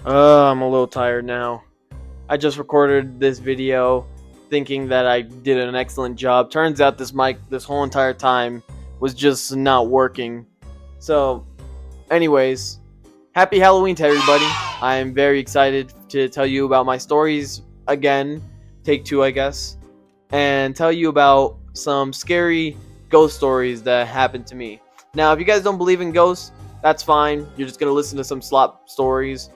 I'm a little tired now. I just recorded this video thinking that I did an excellent job. Turns out this mic this whole entire time was just not working. So, anyways, happy Halloween to everybody. I am very excited to tell you about my stories again, take two, I guess, and tell you about some scary ghost stories that happened to me. Now, if you guys don't believe in ghosts, that's fine. You're just going to listen to some slop stories.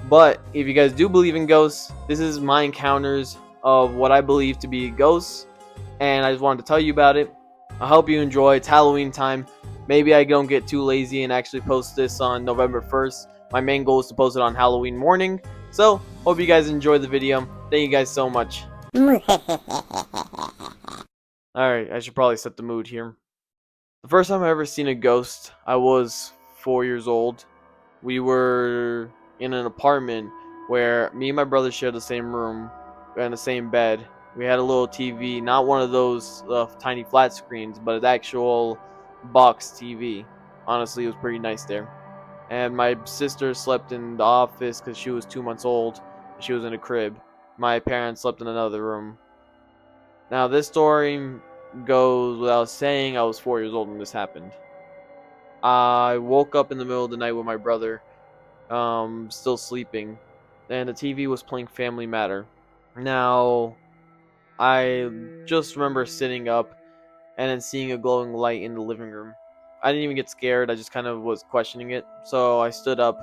But if you guys do believe in ghosts, this is my encounters of what I believe to be ghosts, and I just wanted to tell you about it. I hope you enjoy. It's Halloween time. Maybe I don't get too lazy and actually post this on November 1st. My main goal is to post it on Halloween morning. So, hope you guys enjoy the video. Thank you guys so much. Alright, I should probably set the mood here. The first time I ever seen a ghost, I was 4 years old. We were in an apartment where me and my brother shared the same room and the same bed. We had a little TV, not one of those tiny flat screens, but an actual box TV. Honestly, it was pretty nice there. And my sister slept in the office because she was 2 months old. She was in a crib. My parents slept in another room. Now, this story goes without saying. I was 4 years old when this happened. I woke up in the middle of the night with my brother, still sleeping, and the TV was playing Family Matter. Now, I just remember sitting up and then seeing a glowing light in the living room. I didn't even get scared, I just kind of was questioning it, so I stood up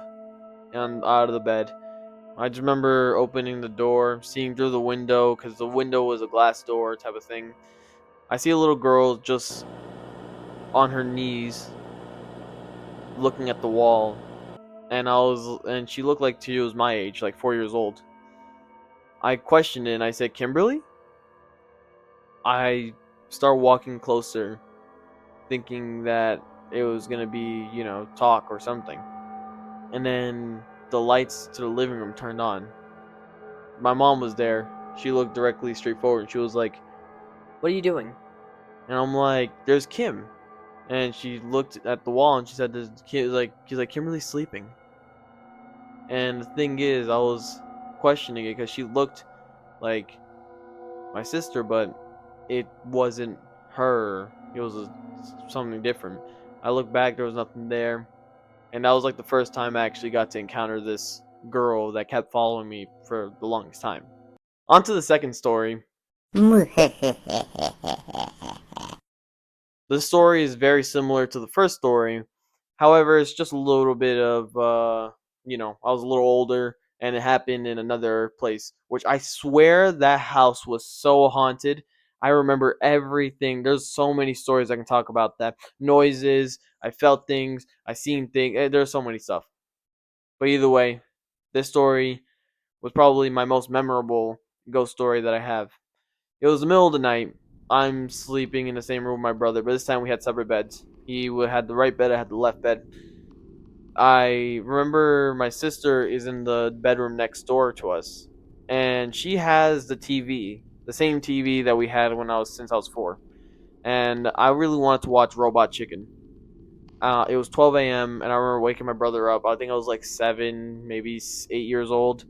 and out of the bed. I just remember opening the door, seeing through the window, because the window was a glass door type of thing. I see a little girl just on her knees looking at the wall, and she looked like she was my age, like 4 years old. I questioned it and I said, Kimberly? I start walking closer, thinking that it was gonna be, talk or something. And then the lights to the living room turned on. My mom was there. She looked directly straight forward and she was like, "What are you doing?" And I'm like, "There's Kim." And she looked at the wall and she said, "There's Kim." She's like, "Kimberly's sleeping." And the thing is, I was questioning it because she looked like my sister, but it wasn't her. It was something different. I looked back, there was nothing there. And that was like the first time I actually got to encounter this girl that kept following me for the longest time. On to the second story. The story is very similar to the first story. However, it's just a little bit of, I was a little older and it happened in another place, which I swear that house was so haunted. I remember everything. There's so many stories I can talk about that. Noises, I felt things, I seen things. There's so many stuff. But either way, this story was probably my most memorable ghost story that I have. It was the middle of the night. I'm sleeping in the same room with my brother, but this time we had separate beds. He had the right bed, I had the left bed. I remember my sister is in the bedroom next door to us, and she has the TV, the same TV that we had since I was 4. And I really wanted to watch Robot Chicken. It was 12 a.m. and I remember waking my brother up. I think I was like 7, maybe 8 years old.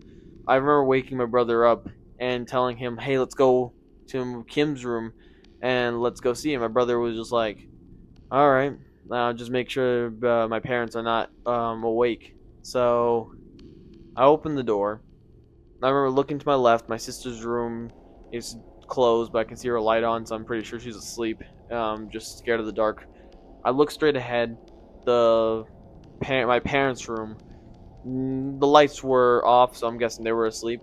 I remember waking my brother up and telling him, "Hey, let's go to Kim's room and let's go see him." My brother was just like, "All right, just make sure my parents are not awake." So I opened the door. I remember looking to my left. My sister's room is closed, but I can see her light on, so I'm pretty sure she's asleep. Just scared of the dark. I look straight ahead. The my parents' room. The lights were off, so I'm guessing they were asleep.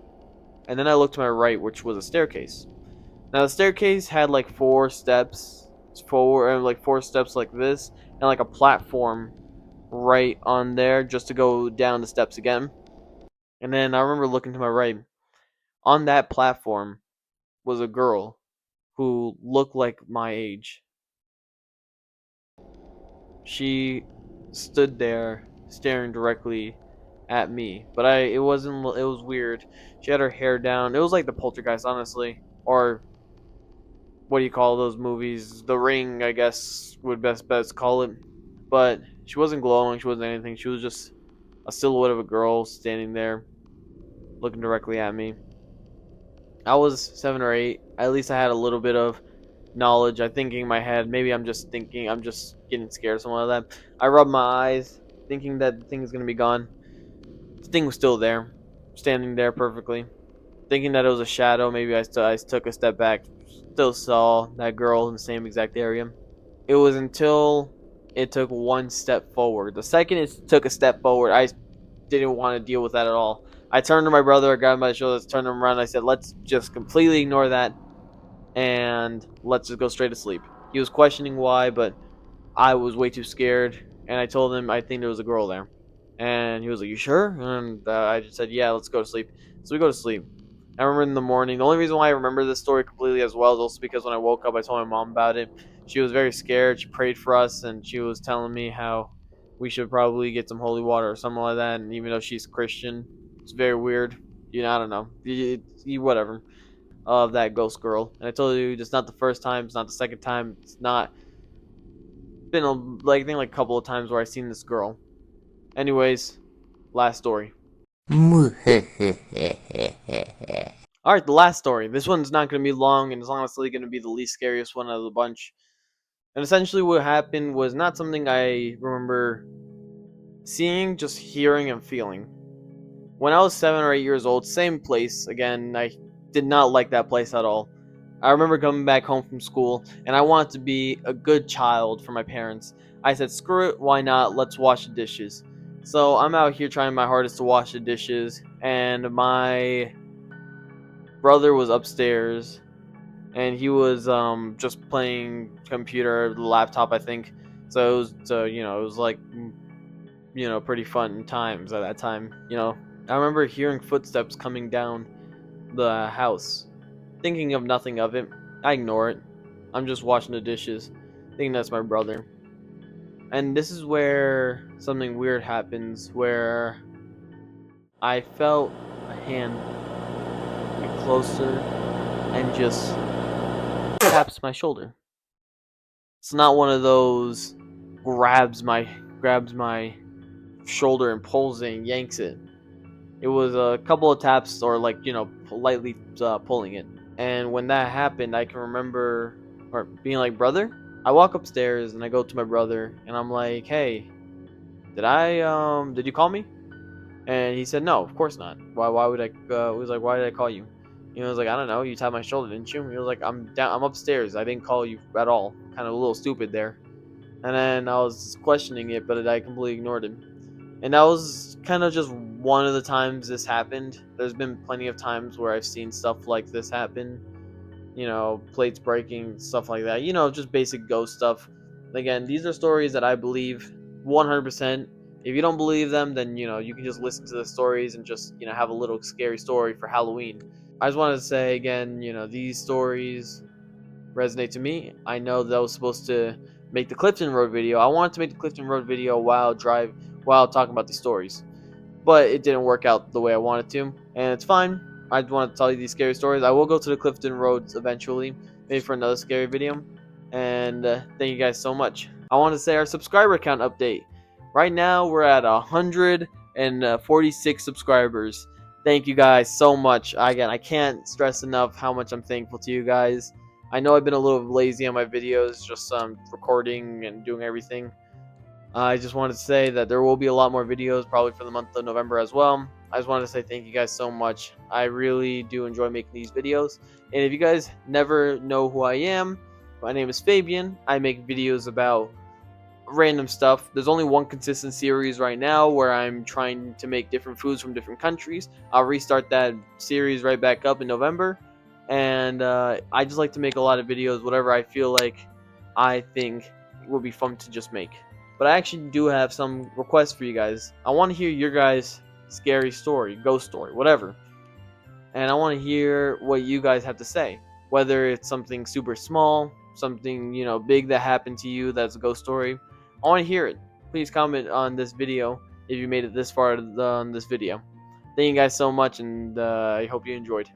And then I looked to my right, which was a staircase. Now the staircase had like 4 steps forward, and like 4 steps like this, and like a platform right on there just to go down the steps again. And then I remember looking to my right. On that platform was a girl who looked like my age. She stood there staring directly at me, but it wasn't, it was weird. She had her hair down. It was like the Poltergeist, honestly, or what do you call those movies? The Ring, I guess would best call it. But she wasn't glowing, she wasn't anything. She was just a silhouette of a girl standing there. looking directly at me. I was 7 or 8. At least I had a little bit of knowledge. I thinking in my head, maybe I'm just getting scared or something like that. I rubbed my eyes, thinking that the thing is gonna be gone. The thing was still there, standing there perfectly. Thinking that it was a shadow, maybe I took a step back, still saw that girl in the same exact area. It was until it took one step forward. The second it took a step forward, I didn't want to deal with that at all. I turned to my brother, grabbed him by the shoulders, turned him around, and I said, let's just completely ignore that and let's just go straight to sleep. He was questioning why, but I was way too scared, and I told him I think there was a girl there. And he was like, "You sure?" And I just said, "Yeah, let's go to sleep." So we go to sleep. I remember in the morning. The only reason why I remember this story completely as well is also because when I woke up, I told my mom about it. She was very scared. She prayed for us, and she was telling me how we should probably get some holy water or something like that. And even though she's Christian, it's very weird. I don't know. Whatever. Of that ghost girl. And I told you, it's not the first time. It's not the second time. It's not been I think like a couple of times where I've seen this girl. Anyways, last story. Alright, the last story. This one's not going to be long, and it's honestly going to be the least scariest one out of the bunch. And essentially, what happened was not something I remember seeing, just hearing and feeling. When I was 7 or 8 years old, same place again, I did not like that place at all. I remember coming back home from school, and I wanted to be a good child for my parents. I said, screw it, why not? Let's wash the dishes. So I'm out here trying my hardest to wash the dishes, and my brother was upstairs, and he was just playing computer, laptop, I think. So it was, it was like, pretty fun times at that time. I remember hearing footsteps coming down the house, thinking of nothing of it. I ignore it. I'm just washing the dishes, thinking that's my brother. And this is where something weird happens, where I felt a hand get closer and just taps my shoulder. It's not one of those grabs my shoulder and pulls it and yanks it. It was a couple of taps or politely pulling it. And when that happened, I can remember or being like, "Brother?" I walk upstairs and I go to my brother and I'm like, "Hey, did you call me?" And he said, "No, of course not. Why would I?" He was like, "Why did I call you?" He was like, "I don't know. You tapped my shoulder, didn't you?" He was like, "I'm down. I'm upstairs. I didn't call you at all." Kind of a little stupid there. And then I was questioning it, but I completely ignored him. And that was kind of just one of the times this happened. There's been plenty of times where I've seen stuff like this happen. Plates breaking, stuff like that. Just basic ghost stuff. Again, these are stories that I believe 100%. If you don't believe them, then you can just listen to the stories and just have a little scary story for Halloween. I just wanted to say again, these stories resonate to me. I know that I was supposed to make the Clifton Road video. I wanted to make the Clifton Road video while talking about these stories, but it didn't work out the way I wanted to, and it's fine. I just want to tell you these scary stories. I will go to the Clifton Roads eventually, maybe for another scary video. And thank you guys so much. I want to say our subscriber count update. Right now we're at 146 subscribers. Thank you guys so much. Again, I can't stress enough how much I'm thankful to you guys. I know I've been a little lazy on my videos, just recording and doing everything. I just wanted to say that there will be a lot more videos probably for the month of November as well. I just wanted to say thank you guys so much. I really do enjoy making these videos. And if you guys never know who I am, my name is Fabian. I make videos about random stuff. There's only one consistent series right now where I'm trying to make different foods from different countries. I'll restart that series right back up in November. And I just like to make a lot of videos, whatever I feel like I think will be fun to just make. But I actually do have some requests for you guys. I want to hear your guys' scary story, ghost story, whatever. And I want to hear what you guys have to say. Whether it's something super small, something, big that happened to you that's a ghost story. I want to hear it. Please comment on this video if you made it this far on this video. Thank you guys so much, and I hope you enjoyed.